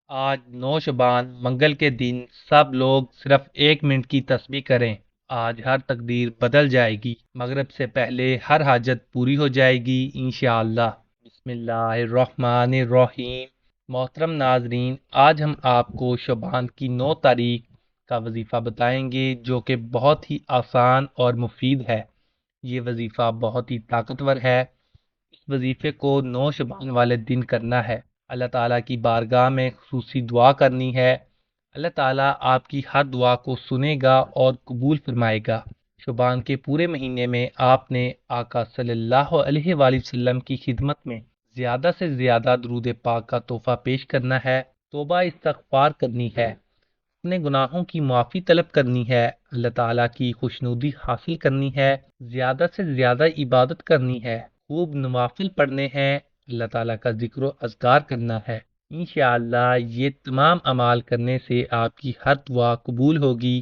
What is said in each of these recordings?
آج 9 شعبان منگل کے دن سب لوگ صرف 1 منٹ کی تسبیح کریں۔ آج ہر تقدیر بدل جائے گی۔ مغرب سے پہلے ہر حاجت پوری ہو جائے گی انشاءاللہ۔ بسم اللہ الرحمن الرحیم۔ محترم ناظرین، آج ہم آپ کو شعبان کی 9 تاریخ کا وظیفہ بتائیں گے جو کہ بہت ہی آسان اور مفید ہے۔ یہ وظیفہ بہت ہی طاقتور ہے۔ اس وظیفے کو 9 شعبان والے دن کرنا ہے۔ اللہ تعالیٰ کی بارگاہ میں خصوصی دعا کرنی ہے۔ اللہ تعالیٰ آپ کی ہر دعا کو سنے گا اور قبول فرمائے گا۔ شعبان کے پورے مہینے میں آپ نے آقا صلی اللہ علیہ وآلہ وسلم کی خدمت میں زیادہ سے زیادہ درود پاک کا تحفہ پیش کرنا ہے، توبہ استغفار کرنی ہے، اپنے گناہوں کی معافی طلب کرنی ہے، اللہ تعالیٰ کی خوشنودی حاصل کرنی ہے، زیادہ سے زیادہ عبادت کرنی ہے، خوب نوافل پڑھنے ہیں، اللہ تعالیٰ کا ذکر و اذکار کرنا ہے۔ انشاءاللہ یہ تمام اعمال کرنے سے آپ کی ہر دعا قبول ہوگی۔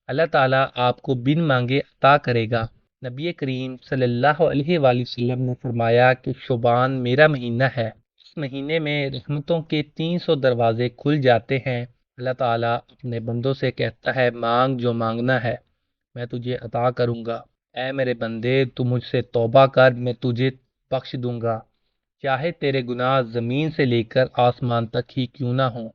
اللہ تعالیٰ آپ کو بن مانگے عطا کرے گا۔ نبی کریم صلی اللہ علیہ وآلہ وسلم نے فرمایا کہ شعبان میرا مہینہ ہے۔ اس مہینے میں رحمتوں کے 300 دروازے کھل جاتے ہیں۔ اللہ تعالیٰ اپنے بندوں سے کہتا ہے، مانگ جو مانگنا ہے میں تجھے عطا کروں گا۔ اے میرے بندے، تو مجھ سے توبہ کر، میں تجھے بخش دوں گا، چاہے تیرے گناہ زمین سے لے کر آسمان تک ہی کیوں نہ ہوں۔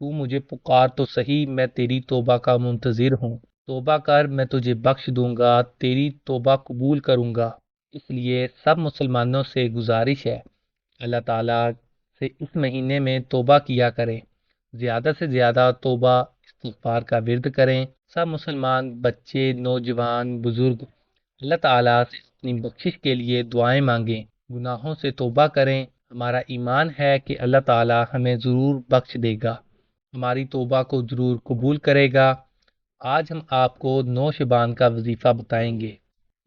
تو مجھے پکار تو صحیح، میں تیری توبہ کا منتظر ہوں۔ توبہ کر، میں تجھے بخش دوں گا، تیری توبہ قبول کروں گا۔ اس لیے سب مسلمانوں سے گزارش ہے، اللہ تعالیٰ سے اس مہینے میں توبہ کیا کریں، زیادہ سے زیادہ توبہ استغفار کا ورد کریں۔ سب مسلمان بچے، نوجوان، بزرگ اللہ تعالیٰ سے اپنی بخشش کے لیے دعائیں مانگیں، گناہوں سے توبہ کریں۔ ہمارا ایمان ہے کہ اللہ تعالیٰ ہمیں ضرور بخش دے گا، ہماری توبہ کو ضرور قبول کرے گا۔ آج ہم آپ کو 9 شعبان کا وظیفہ بتائیں گے،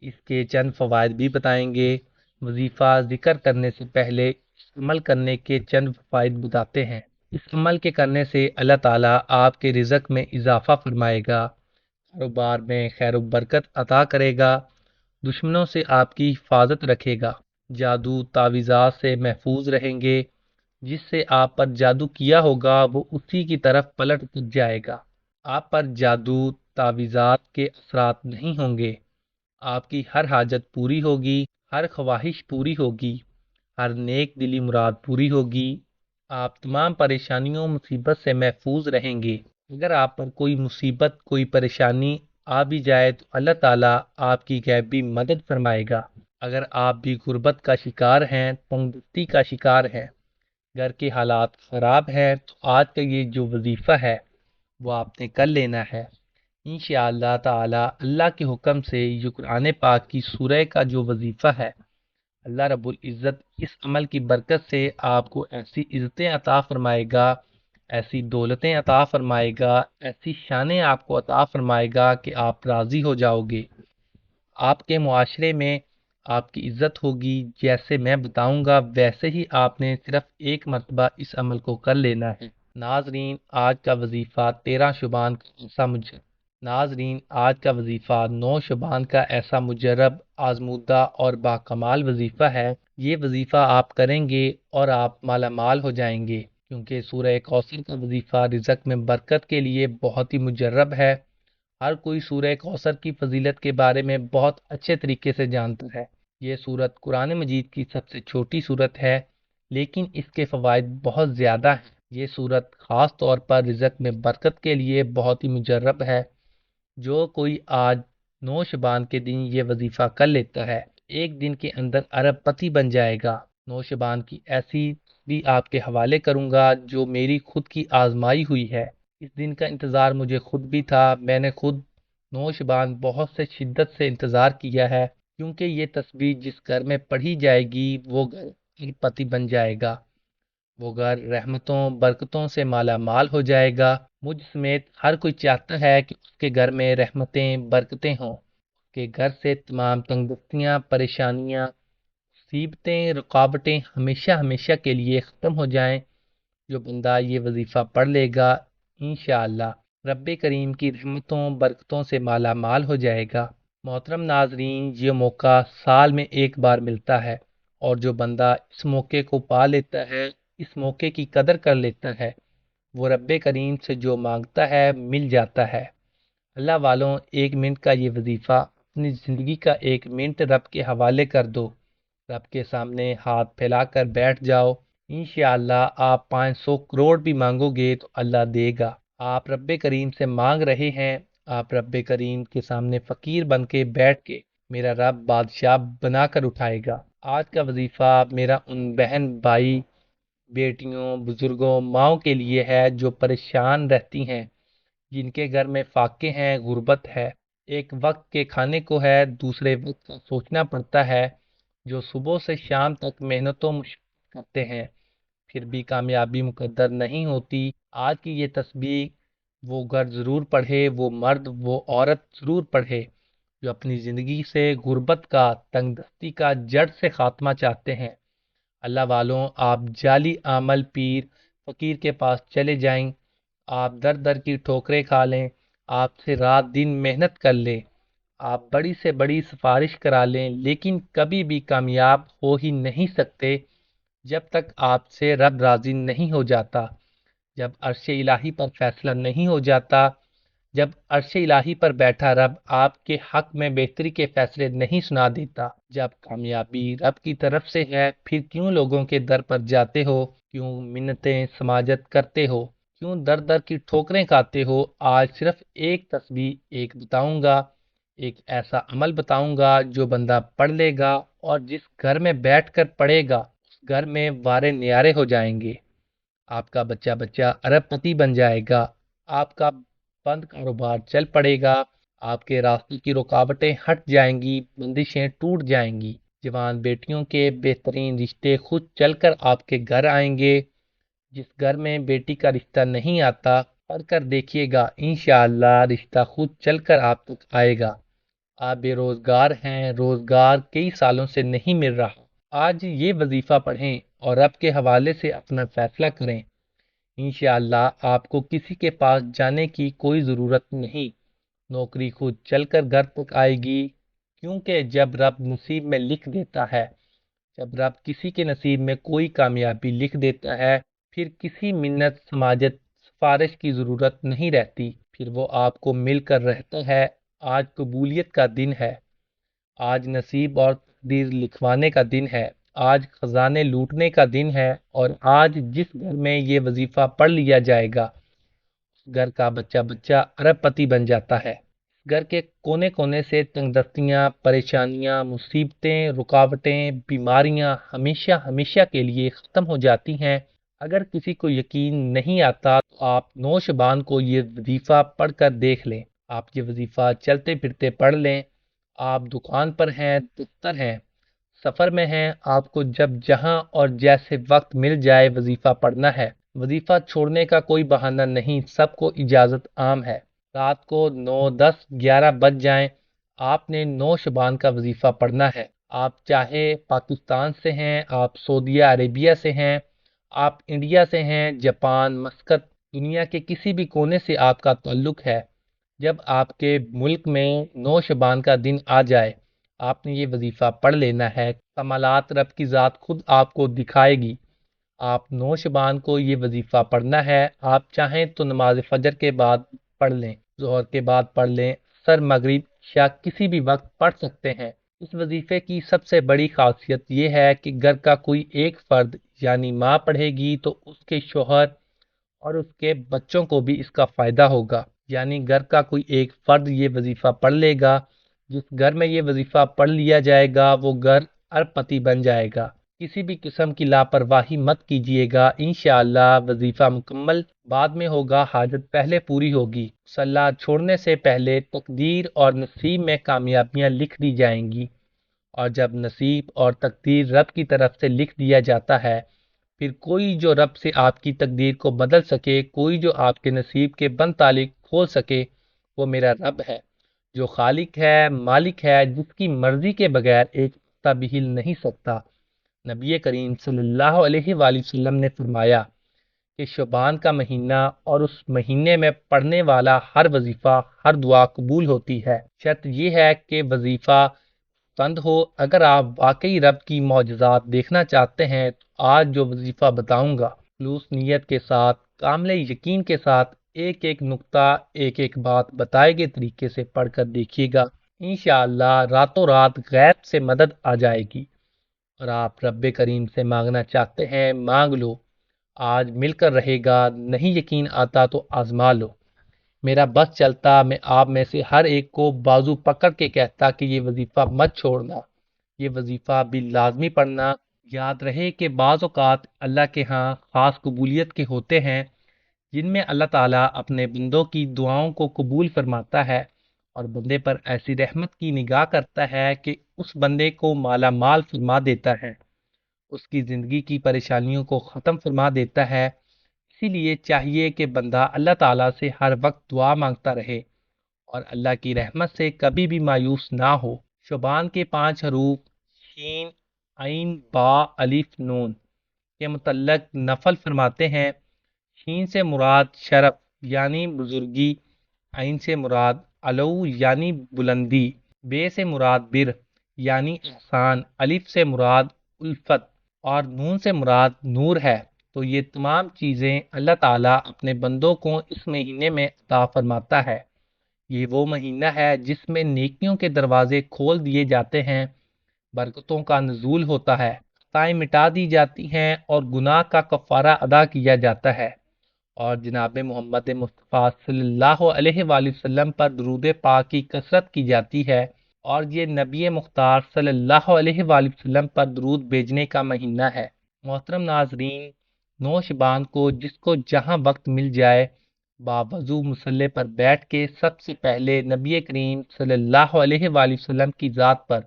اس کے چند فوائد بھی بتائیں گے۔ وظیفہ ذکر کرنے سے پہلے اس عمل کرنے کے چند فوائد بتاتے ہیں۔ اس عمل کے کرنے سے اللہ تعالیٰ آپ کے رزق میں اضافہ فرمائے گا، کاروبار میں خیر و برکت عطا کرے گا، دشمنوں سے آپ کی حفاظت رکھے گا، جادو تعویذات سے محفوظ رہیں گے، جس سے آپ پر جادو کیا ہوگا وہ اسی کی طرف پلٹ جائے گا۔ آپ پر جادو تعویذات کے اثرات نہیں ہوں گے، آپ کی ہر حاجت پوری ہوگی، ہر خواہش پوری ہوگی، ہر نیک دلی مراد پوری ہوگی، آپ تمام پریشانیوں مصیبت سے محفوظ رہیں گے۔ اگر آپ پر کوئی مصیبت، کوئی پریشانی آ بھی جائے تو اللہ تعالیٰ آپ کی غیبی مدد فرمائے گا۔ اگر آپ بھی غربت کا شکار ہیں، تنگ دستی کا شکار ہیں، گھر کے حالات خراب ہیں، تو آج کا یہ جو وظیفہ ہے وہ آپ نے کر لینا ہے۔ انشاءاللہ تعالیٰ اللہ کے حکم سے یہ قرآن پاک کی سورہ کا جو وظیفہ ہے، اللہ رب العزت اس عمل کی برکت سے آپ کو ایسی عزتیں عطا فرمائے گا، ایسی دولتیں عطا فرمائے گا، ایسی شانیں آپ کو عطا فرمائے گا کہ آپ راضی ہو جاؤ گے۔ آپ کے معاشرے میں آپ کی عزت ہوگی، جیسے میں بتاؤں گا ویسے ہی آپ نے صرف ایک مرتبہ اس عمل کو کر لینا ہے۔ ناظرین، آج کا وظیفہ 13 شعبان کا آج کا وظیفہ 9 شعبان کا ایسا مجرب، آزمودہ اور باکمال وظیفہ ہے۔ یہ وظیفہ آپ کریں گے اور آپ مالا مال ہو جائیں گے، کیونکہ سورہ کوثر کا وظیفہ رزق میں برکت کے لیے بہت ہی مجرب ہے۔ ہر کوئی سورہ کوثر کی فضیلت کے بارے میں بہت اچھے طریقے سے جانتا ہے۔ یہ سورت قرآن مجید کی سب سے چھوٹی سورت ہے، لیکن اس کے فوائد بہت زیادہ ہیں۔ یہ سورت خاص طور پر رزق میں برکت کے لیے بہت ہی مجرب ہے۔ جو کوئی آج 9 شعبان کے دن یہ وظیفہ کر لیتا ہے، ایک دن کے اندر ارب پتی بن جائے گا۔ 9 شعبان کی ایسی بھی آپ کے حوالے کروں گا جو میری خود کی آزمائی ہوئی ہے۔ اس دن کا انتظار مجھے خود بھی تھا، میں نے خود 9 شعبان بہت سے شدت سے انتظار کیا ہے، کیونکہ یہ تسبیح جس گھر میں پڑھی جائے گی وہ گھر ارب پتی بن جائے گا، وہ گھر رحمتوں برکتوں سے مالا مال ہو جائے گا۔ مجھ سمیت ہر کوئی چاہتا ہے کہ اس کے گھر میں رحمتیں برکتیں ہوں، اس کے گھر سے تمام تنگ دستیاں، پریشانیاں، مصیبتیں، رکاوٹیں ہمیشہ ہمیشہ کے لیے ختم ہو جائیں۔ جو بندہ یہ وظیفہ پڑھ لے گا، انشاءاللہ رب کریم کی رحمتوں برکتوں سے مالا مال ہو جائے گا۔ محترم ناظرین، یہ موقع سال میں ایک بار ملتا ہے، اور جو بندہ اس موقع کو پا لیتا ہے اس موقع کی قدر کر لیتا ہے، وہ رب کریم سے جو مانگتا ہے مل جاتا ہے۔ اللہ والوں، 1 منٹ کا یہ وظیفہ، اپنی زندگی کا 1 منٹ رب کے حوالے کر دو، رب کے سامنے ہاتھ پھیلا کر بیٹھ جاؤ، انشاءاللہ آپ 500 کروڑ بھی مانگو گے تو اللہ دے گا۔ آپ رب کریم سے مانگ رہے ہیں، آپ رب کریم کے سامنے فقیر بن کے بیٹھ کے میرا رب بادشاہ بنا کر اٹھائے گا۔ آج کا وظیفہ میرا ان بہن بھائی، بیٹیوں، بزرگوں، ماؤں کے لیے ہے جو پریشان رہتی ہیں، جن کے گھر میں فاقے ہیں، غربت ہے، ایک وقت کے کھانے کو ہے، دوسرے وقت کا سوچنا پڑتا ہے، جو صبح سے شام تک محنت و مشقت کرتے ہیں، پھر بھی کامیابی مقدر نہیں ہوتی۔ آج کی یہ تسبیح وہ گھر ضرور پڑھے، وہ مرد وہ عورت ضرور پڑھے جو اپنی زندگی سے غربت کا، تنگ دستی کا جڑ سے خاتمہ چاہتے ہیں۔ اللہ والوں، آپ جعلی عمل پیر فقیر کے پاس چلے جائیں، آپ در در کی ٹھوکریں کھا لیں، آپ سے رات دن محنت کر لیں، آپ بڑی سے بڑی سفارش کرا لیں، لیکن کبھی بھی کامیاب ہو ہی نہیں سکتے جب تک آپ سے رب راضی نہیں ہو جاتا، جب عرش الہی پر فیصلہ نہیں ہو جاتا، جب عرش الہی پر بیٹھا رب آپ کے حق میں بہتری کے فیصلے نہیں سنا دیتا۔ جب کامیابی رب کی طرف سے ہے، پھر کیوں لوگوں کے در پر جاتے ہو، کیوں منتیں سماجت کرتے ہو، کیوں در در کی ٹھوکریں کھاتے ہو؟ آج صرف ایک تسبیح ایک بتاؤں گا، ایک ایسا عمل بتاؤں گا جو بندہ پڑھ لے گا اور جس گھر میں بیٹھ کر پڑھے گا اس گھر میں وارے نیارے ہو جائیں گے، آپ کا بچہ بچہ ارب پتی بن جائے گا، آپ کا بند کاروبار چل پڑے گا، آپ کے راستے کی رکاوٹیں ہٹ جائیں گی، بندشیں ٹوٹ جائیں گی، جوان بیٹیوں کے بہترین رشتے خود چل کر آپ کے گھر آئیں گے۔ جس گھر میں بیٹی کا رشتہ نہیں آتا، پڑھ کر دیکھیے گا، انشاءاللہ رشتہ خود چل کر آپ تک آئے گا۔ آپ بے روزگار ہیں، روزگار کئی سالوں سے نہیں مل رہا، آج یہ وظیفہ پڑھیں اور رب کے حوالے سے اپنا فیصلہ کریں، انشاءاللہ آپ کو کسی کے پاس جانے کی کوئی ضرورت نہیں، نوکری خود چل کر گھر تک آئے گی، کیونکہ جب رب نصیب میں لکھ دیتا ہے، جب رب کسی کے نصیب میں کوئی کامیابی لکھ دیتا ہے، پھر کسی منت سماجت سفارش کی ضرورت نہیں رہتی، پھر وہ آپ کو مل کر رہتا ہے۔ آج قبولیت کا دن ہے، آج نصیب اور تقدیر لکھوانے کا دن ہے، آج خزانے لوٹنے کا دن ہے، اور آج جس گھر میں یہ وظیفہ پڑھ لیا جائے گا اس گھر کا بچہ بچہ ارب پتی بن جاتا ہے۔ گھر کے کونے کونے سے تنگ دستیاں، پریشانیاں، مصیبتیں، رکاوٹیں، بیماریاں ہمیشہ ہمیشہ کے لیے ختم ہو جاتی ہیں۔ اگر کسی کو یقین نہیں آتا تو آپ نوشبان کو یہ وظیفہ پڑھ کر دیکھ لیں، آپ یہ وظیفہ چلتے پھرتے پڑھ لیں، آپ دکان پر ہیں، دفتر ہیں، سفر میں ہیں، آپ کو جب جہاں اور جیسے وقت مل جائے وظیفہ پڑھنا ہے۔ وظیفہ چھوڑنے کا کوئی بہانہ نہیں، سب کو اجازت عام ہے۔ رات کو 9، 10، 11 بج جائیں، آپ نے 9 شبان کا وظیفہ پڑھنا ہے۔ آپ چاہے پاکستان سے ہیں، آپ سعودیہ عربیہ سے ہیں، آپ انڈیا سے ہیں، جاپان، مسقط، دنیا کے کسی بھی کونے سے آپ کا تعلق ہے، جب آپ کے ملک میں 9 شبان کا دن آ جائے، آپ نے یہ وظیفہ پڑھ لینا ہے۔ کمالات رب کی ذات خود آپ کو دکھائے گی۔ آپ 9 شبان کو یہ وظیفہ پڑھنا ہے، آپ چاہیں تو نماز فجر کے بعد پڑھ لیں، ظہر کے بعد پڑھ لیں، عصر، مغرب، عشاء کسی بھی وقت پڑھ سکتے ہیں۔ اس وظیفے کی سب سے بڑی خاصیت یہ ہے کہ گھر کا کوئی ایک فرد یعنی ماں پڑھے گی تو اس کے شوہر اور اس کے بچوں کو بھی اس کا فائدہ ہوگا، یعنی گھر کا کوئی ایک فرد یہ وظیفہ پڑھ لے گا، جس گھر میں یہ وظیفہ پڑھ لیا جائے گا وہ گھر ارب پتی بن جائے گا۔ کسی بھی قسم کی لاپرواہی مت کیجیے گا، انشاءاللہ وظیفہ مکمل بعد میں ہوگا، حاجت پہلے پوری ہوگی۔ مصلی چھوڑنے سے پہلے تقدیر اور نصیب میں کامیابیاں لکھ دی جائیں گی، اور جب نصیب اور تقدیر رب کی طرف سے لکھ دیا جاتا ہے، پھر کوئی جو رب سے آپ کی تقدیر کو بدل سکے، کوئی جو آپ کے نصیب کے بند تالے کھول سکے، وہ میرا رب ہے، جو خالق ہے، مالک ہے، جس کی مرضی کے بغیر ایک پتا بھی ہل نہیں سکتا۔ نبی کریم صلی اللہ علیہ وآلہ وسلم نے فرمایا کہ شعبان کا مہینہ اور اس مہینے میں پڑھنے والا ہر وظیفہ، ہر دعا قبول ہوتی ہے، شرط یہ ہے کہ وظیفہ پسند ہو، اگر آپ واقعی رب کی معجزات دیکھنا چاہتے ہیں تو آج جو وظیفہ بتاؤں گا خلوص نیت کے ساتھ، کامل یقین کے ساتھ ایک ایک نقطہ، ایک ایک بات بتائے گئے طریقے سے پڑھ کر دیکھیے گا، انشاءاللہ راتوں رات غیب سے مدد آ جائے گی۔ اور آپ رب کریم سے مانگنا چاہتے ہیں مانگ لو، آج مل کر رہے گا، نہیں یقین آتا تو آزما لو۔ میرا بس چلتا میں آپ میں سے ہر ایک کو بازو پکڑ کے کہتا کہ یہ وظیفہ مت چھوڑنا، یہ وظیفہ بھی لازمی پڑھنا۔ یاد رہے کہ بعض اوقات اللہ کے ہاں خاص قبولیت کے ہوتے ہیں جن میں اللہ تعالیٰ اپنے بندوں کی دعاؤں کو قبول فرماتا ہے اور بندے پر ایسی رحمت کی نگاہ کرتا ہے کہ اس بندے کو مالا مال فرما دیتا ہے، اس کی زندگی کی پریشانیوں کو ختم فرما دیتا ہے۔ اسی لیے چاہیے کہ بندہ اللہ تعالیٰ سے ہر وقت دعا مانگتا رہے اور اللہ کی رحمت سے کبھی بھی مایوس نہ ہو۔ شعبان کے 5 حروف شین، عین، با، الف، نون کے متعلق نفل فرماتے ہیں، شین سے مراد شرف یعنی بزرگی، عین سے مراد علو یعنی بلندی، بے سے مراد بر یعنی احسان، الف سے مراد الفت اور نون سے مراد نور ہے۔ تو یہ تمام چیزیں اللہ تعالیٰ اپنے بندوں کو اس مہینے میں عطا فرماتا ہے۔ یہ وہ مہینہ ہے جس میں نیکیوں کے دروازے کھول دیے جاتے ہیں، برکتوں کا نزول ہوتا ہے، خطائیں مٹا دی جاتی ہیں اور گناہ کا کفارہ ادا کیا جاتا ہے، اور جناب محمد مصطفیٰ صلی اللہ علیہ وآلہ وسلم پر درود پاک کی کثرت کی جاتی ہے، اور یہ نبی مختار صلی اللہ علیہ وآلہ وسلم پر درود بھیجنے کا مہینہ ہے۔ محترم ناظرین، 9 شعبان کو جس کو جہاں وقت مل جائے باوضو مصلی پر بیٹھ کے سب سے پہلے نبی کریم صلی اللہ علیہ وآلہ وسلم کی ذات پر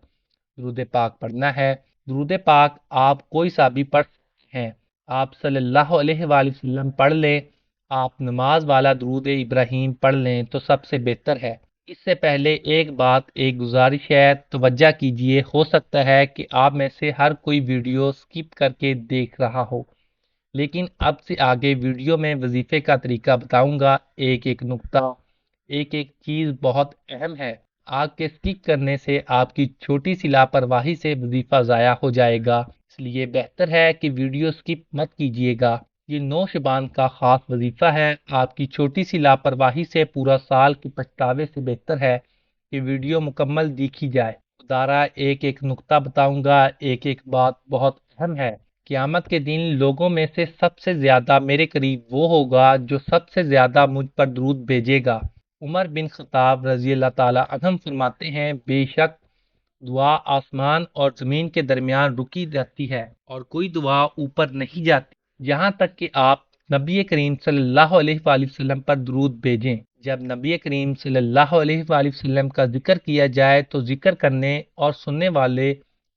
درود پاک پڑھنا ہے۔ درود پاک آپ کوئی سا بھی پڑھ سکتے ہیں، آپ صلی اللہ علیہ وآلہ وسلم پڑھ لیں، آپ نماز والا درود ابراہیم پڑھ لیں تو سب سے بہتر ہے۔ اس سے پہلے ایک گزارش ہے، توجہ کیجئے، ہو سکتا ہے کہ آپ میں سے ہر کوئی ویڈیو سکپ کر کے دیکھ رہا ہو، لیکن اب سے آگے ویڈیو میں وظیفے کا طریقہ بتاؤں گا، ایک ایک نقطہ، ایک ایک چیز بہت اہم ہے۔ آگ کے سکپ کرنے سے آپ کی چھوٹی سی لاپرواہی سے وظیفہ ضائع ہو جائے گا، اس لیے بہتر ہے کہ ویڈیو سکپ مت کیجیے گا۔ یہ 9 شعبان کا خاص وظیفہ ہے، آپ کی چھوٹی سی لاپرواہی سے پورا سال کے پچھتاوے سے بہتر ہے کہ ویڈیو مکمل دیکھی جائے۔ خدارہ ایک ایک نقطہ بتاؤں گا، ایک ایک بات بہت اہم ہے۔ قیامت کے دن لوگوں میں سے سب سے زیادہ میرے قریب وہ ہوگا جو سب سے زیادہ مجھ پر درود بھیجے گا۔ عمر بن خطاب رضی اللہ تعالیٰ عنہ فرماتے ہیں، بے شک دعا آسمان اور زمین کے درمیان رکی رہتی ہے اور کوئی دعا اوپر نہیں جاتی جہاں تک کہ آپ نبی کریم صلی اللہ علیہ وآلہ وسلم پر درود بھیجیں۔ جب نبی کریم صلی اللہ علیہ وآلہ وسلم کا ذکر کیا جائے تو ذکر کرنے اور سننے والے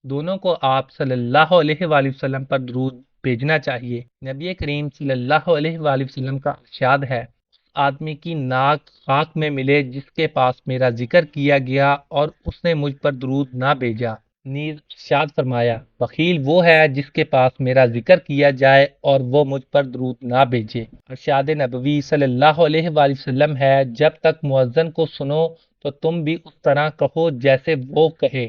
دونوں کو آپ صلی اللہ علیہ وآلہ وسلم پر درود بھیجنا چاہیے۔ نبی کریم صلی اللہ علیہ وآلہ وسلم کا ارشاد ہے، آدمی کی ناک خاک میں ملے جس کے پاس میرا ذکر کیا گیا اور اس نے مجھ پر درود نہ بھیجا۔ نیز ارشاد فرمایا، بخیل وہ ہے جس کے پاس میرا ذکر کیا جائے اور وہ مجھ پر درود نہ بھیجے۔ ارشاد نبوی صلی اللہ علیہ وآلہ وسلم ہے، جب تک مؤذن کو سنو تو تم بھی اس طرح کہو جیسے وہ کہے،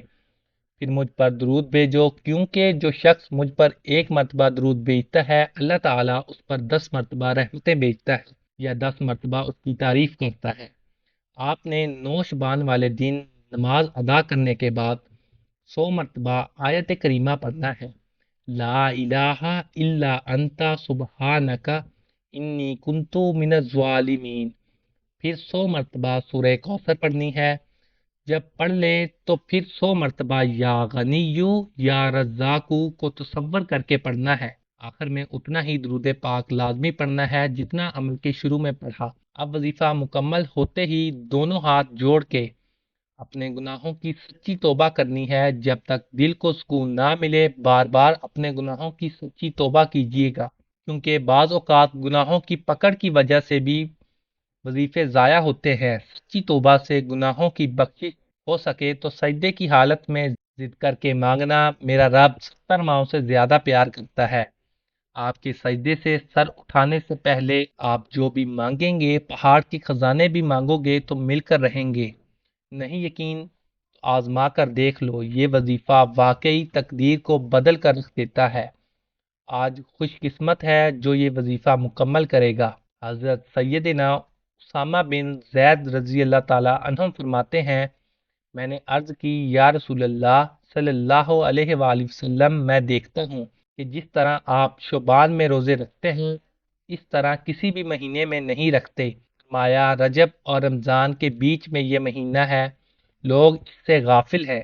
پھر مجھ پر درود بھیجو، کیونکہ جو شخص مجھ پر 1 مرتبہ درود بھیجتا ہے اللہ تعالیٰ اس پر 10 مرتبہ رحمتیں بھیجتا ہے یا 10 مرتبہ اس کی تعریف کرتا ہے۔ آپ نے 9 شعبان والے دن نماز ادا کرنے کے بعد 100 مرتبہ آیت کریمہ پڑھنا ہے، لا الہ الا انت سبحانک انی کنت من الظالمین۔ پھر 100 مرتبہ سورہ کوثر پڑھنی ہے۔ جب پڑھ لے تو پھر 100 مرتبہ یا غنیو یا رزاقو کو تصور کر کے پڑھنا ہے۔ آخر میں اتنا ہی درود پاک لازمی پڑھنا ہے جتنا عمل کے شروع میں پڑھا۔ اب وظیفہ مکمل ہوتے ہی دونوں ہاتھ جوڑ کے اپنے گناہوں کی سچی توبہ کرنی ہے۔ جب تک دل کو سکون نہ ملے بار بار اپنے گناہوں کی سچی توبہ کیجیے گا، کیونکہ بعض اوقات گناہوں کی پکڑ کی وجہ سے بھی وظیفے ضائع ہوتے ہیں۔ سچی توبہ سے گناہوں کی بخشش ہو سکے تو سجدے کی حالت میں ضد کر کے مانگنا، میرا رب 70 ماؤں سے زیادہ پیار کرتا ہے۔ آپ کے سجدے سے سر اٹھانے سے پہلے آپ جو بھی مانگیں گے، پہاڑ کے خزانے بھی مانگو گے تو مل کر رہیں گے۔ نہیں یقین تو آزما کر دیکھ لو، یہ وظیفہ واقعی تقدیر کو بدل کر رکھ دیتا ہے۔ آج خوش قسمت ہے جو یہ وظیفہ مکمل کرے گا۔ حضرت سیدنا اسامہ بن زید رضی اللہ تعالیٰ عنہ فرماتے ہیں، میں نے عرض کی یا رسول اللہ صلی اللہ علیہ وآلہ وسلم، میں دیکھتا ہوں کہ جس طرح آپ شعبان میں روزے رکھتے ہیں اس طرح کسی بھی مہینے میں نہیں رکھتے۔ مایا رجب اور رمضان کے بیچ میں یہ مہینہ ہے، لوگ اس سے غافل ہیں۔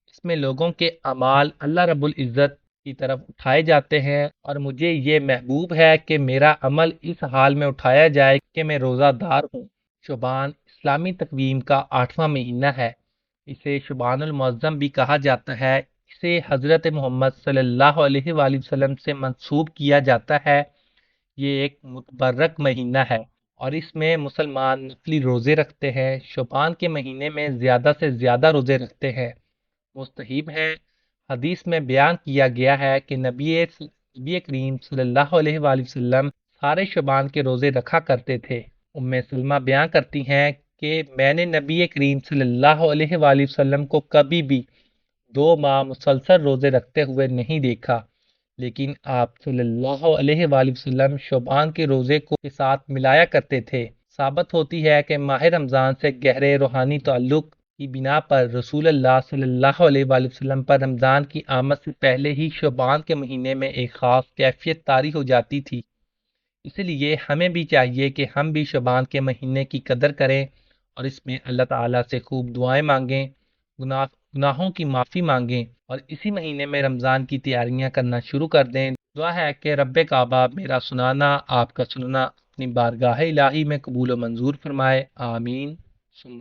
اس میں لوگوں کے اعمال اللہ رب العزت کی طرف اٹھائے جاتے ہیں، اور مجھے یہ محبوب ہے کہ میرا عمل اس حال میں اٹھایا جائے کہ میں روزہ دار ہوں۔ شعبان اسلامی تقویم کا 8واں مہینہ ہے، اسے شعبان المعظم بھی کہا جاتا ہے۔ اسے حضرت محمد صلی اللہ علیہ وآلہ وسلم سے منسوب کیا جاتا ہے۔ یہ ایک متبرک مہینہ ہے اور اس میں مسلمان نفلی روزے رکھتے ہیں، شعبان کے مہینے میں زیادہ سے زیادہ روزے رکھتے ہیں۔ مستحب ہے، حدیث میں بیان کیا گیا ہے کہ نبی کریم صلی اللہ علیہ وآلہ وسلم سارے شعبان کے روزے رکھا کرتے تھے۔ ام سلمہ بیان کرتی ہیں کہ میں نے نبی کریم صلی اللہ علیہ وآلہ وسلم کو کبھی بھی 2 ماہ مسلسل روزے رکھتے ہوئے نہیں دیکھا، لیکن آپ صلی اللہ علیہ وآلہ وسلم شعبان کے روزے کو کے ساتھ ملایا کرتے تھے۔ ثابت ہوتی ہے کہ ماہ رمضان سے گہرے روحانی تعلق کی بنا پر رسول اللہ صلی اللہ علیہ وآلہ وسلم پر رمضان کی آمد سے پہلے ہی شعبان کے مہینے میں ایک خاص کیفیت طاری ہو جاتی تھی۔ اس لیے ہمیں بھی چاہیے کہ ہم بھی شعبان کے مہینے کی قدر کریں اور اس میں اللہ تعالیٰ سے خوب دعائیں مانگیں، گناہوں کی معافی مانگیں، اور اسی مہینے میں رمضان کی تیاریاں کرنا شروع کر دیں۔ دعا ہے کہ رب کعبہ میرا سنانا، آپ کا سننا اپنی بارگاہ الہی میں قبول و منظور فرمائے، آمین ثم